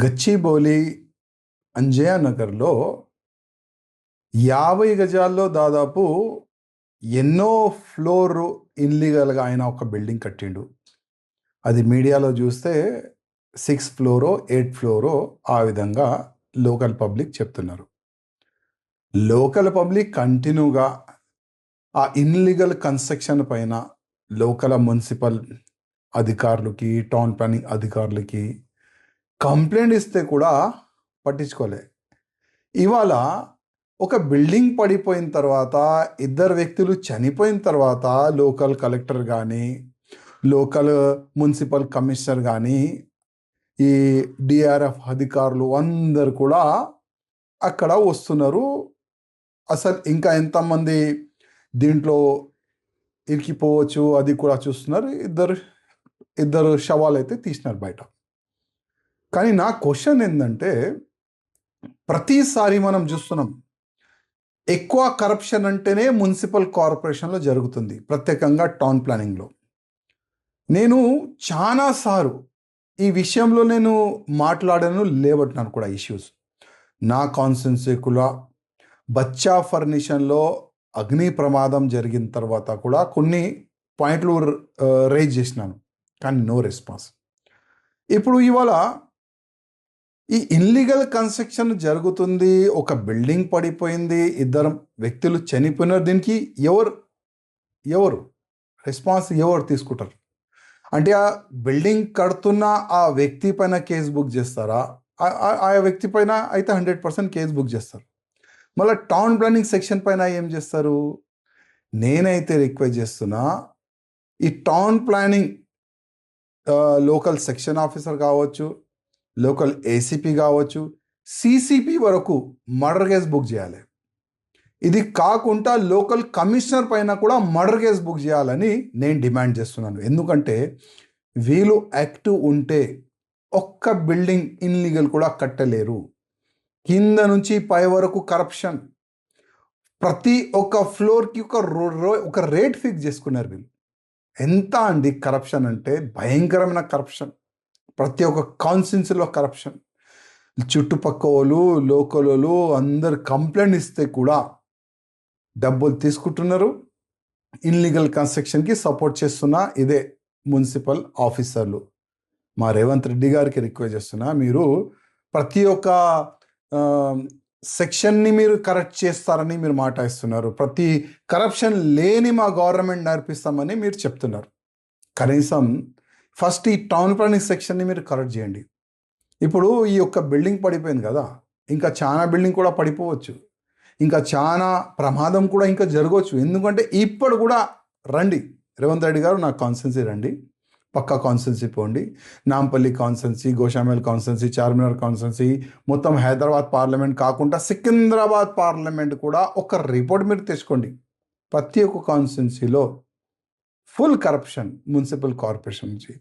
గచ్చిబౌలి అంజయ్య నగర్లో 50 గజాల్లో దాదాపు ఎన్నో ఫ్లోర్ ఇల్లీగల్గా ఆయన ఒక బిల్డింగ్ కట్టిండు. అది మీడియాలో చూస్తే 6 ఫ్లోరో 8 ఫ్లోరో ఆ విధంగా లోకల్ పబ్లిక్ చెప్తున్నారు. లోకల్ పబ్లిక్ కంటిన్యూగా ఆ ఇన్లీగల్ కన్స్ట్రక్షన్ పైన లోకల్ మున్సిపల్ అధికారులకి, టౌన్ ప్లానింగ్ అధికారులకి కంప్లైంట్ ఇస్తే కూడా పట్టించుకోలే. ఇవాళ ఒక బిల్డింగ్ పడిపోయిన తర్వాత, ఇద్దరు వ్యక్తులు చనిపోయిన తర్వాత లోకల్ కలెక్టర్ కానీ, లోకల్ మున్సిపల్ కమిషనర్ కానీ, ఈ డిఆర్ఎఫ్ అధికారులు అందరు కూడా అక్కడ వస్తున్నారు. అసలు ఇంకా ఎంతమంది దీంట్లో ఇరికిపోవచ్చు అది కూడా చూస్తున్నారు. ఇద్దరు శవాలు అయితే తీసినారు బయట. కానీ నా క్వశ్చన్ ఏంటంటే, ప్రతిసారి మనం చూస్తున్నాం ఎక్కువ కరప్షన్ అంటేనే మున్సిపల్ కార్పొరేషన్లో జరుగుతుంది, ప్రత్యేకంగా టౌన్ ప్లానింగ్లో. నేను చాలాసార్లు ఈ విషయంలో నేను మాట్లాడాను, లేబట్టినాను కూడా ఇష్యూస్. నా కాన్స్టిట్యున్సీలో బచ్చా ఫర్నిషన్లో అగ్ని ప్రమాదం జరిగిన తర్వాత కూడా కొన్ని పాయింట్లు రైజ్ చేసినాను, కానీ నో రెస్పాన్స్. ఇప్పుడు ఇవాళ ఈ ఇన్లీగల్ కన్స్ట్రక్షన్ జరుగుతుంది, ఒక బిల్డింగ్ పడిపోయింది, ఇద్దరు వ్యక్తులు చనిపోయినారు. దీనికి ఎవరు రెస్పాన్స్ ఎవరు తీసుకుంటారు? అంటే ఆ బిల్డింగ్ కడుతున్న ఆ వ్యక్తి పైన కేసు బుక్ చేస్తారా? ఆ వ్యక్తి పైన అయితే 100% కేసు బుక్ చేస్తారు. మళ్ళీ టౌన్ ప్లానింగ్ సెక్షన్ పైన ఏం చేస్తారు? నేనైతే రిక్వెస్ట్ చేస్తున్నా, ఈ town planning local section officer కావచ్చు, లోకల్ ఏసీపీ కావచ్చు, సిసిపి వరకు మర్డర్ కేసు బుక్ చేయాలి. ఇది కాకుండా లోకల్ కమిషనర్ పైన కూడా మర్డర్ కేసు బుక్ చేయాలని నేను డిమాండ్ చేస్తున్నాను. ఎందుకంటే వీళ్ళు యాక్టివ్ ఉంటే ఒక్క బిల్డింగ్ ఇన్లీగల్ కూడా కట్టలేరు. కింద నుంచి పై వరకు కరప్షన్, ప్రతి ఒక్క ఫ్లోర్కి ఒక రేట్ ఫిక్స్ చేసుకున్నారు వీళ్ళు. ఎంత అండి కరప్షన్ అంటే, భయంకరమైన కరప్షన్. ప్రతి ఒక్క కాన్స్టిట్యున్సీలో కరప్షన్. చుట్టుపక్కల వాళ్ళు, లోకల్ వాళ్ళు అందరు కంప్లైంట్ ఇస్తే కూడా డబ్బులు తీసుకుంటున్నారు. ఇన్లీగల్ కన్స్ట్రక్షన్కి సపోర్ట్ చేస్తున్న ఇదే మున్సిపల్ ఆఫీసర్లు. మా రేవంత్ రెడ్డి గారికి రిక్వెస్ట్ చేస్తున్నా, మీరు ప్రతి ఒక్క సెక్షన్ని మీరు కరెక్ట్ చేస్తారని మీరు మాట ఇస్తున్నారు. ప్రతి కరప్షన్ లేని మా గవర్నమెంట్ నేర్పిస్తామని మీరు చెప్తున్నారు. కనీసం ఫస్ట్ ఈ టౌన్ ప్లానింగ్ సెక్షన్ని మీరు కరెక్ట్ చేయండి. ఇప్పుడు ఈ యొక్క బిల్డింగ్ పడిపోయింది కదా, ఇంకా చాలా బిల్డింగ్ కూడా పడిపోవచ్చు, ఇంకా చాలా ప్రమాదం కూడా ఇంకా జరగవచ్చు. ఎందుకంటే ఇప్పుడు కూడా రండి, రేవంత్ రెడ్డి గారు నా కాన్స్టిట్యున్సీ రండి, పక్కా కాన్స్టిట్యున్సీ పోండి, Nampally constituency, Goshamahal constituency, Charminar constituency, మొత్తం హైదరాబాద్ పార్లమెంట్ కాకుండా సికింద్రాబాద్ పార్లమెంట్ కూడా ఒక రిపోర్ట్ మీరు తెచ్చుకోండి. ప్రతి ఒక్క కాన్స్టిట్యున్సీలో ఫుల్ కరప్షన్ మున్సిపల్ కార్పొరేషన్ నుంచి.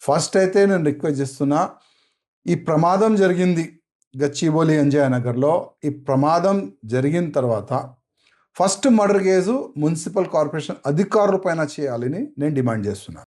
ఫస్ట్ అయితే నేను రిక్వెస్ట్ చేస్తున్నా, ఈ ప్రమాదం జరిగింది గచ్చిబౌలి అంజయ్య నగర్లో. ఈ ప్రమాదం జరిగిన తర్వాత first murder case municipal corporation అధికారుల పైన చేయాలని నేను డిమాండ్ చేస్తున్నాను.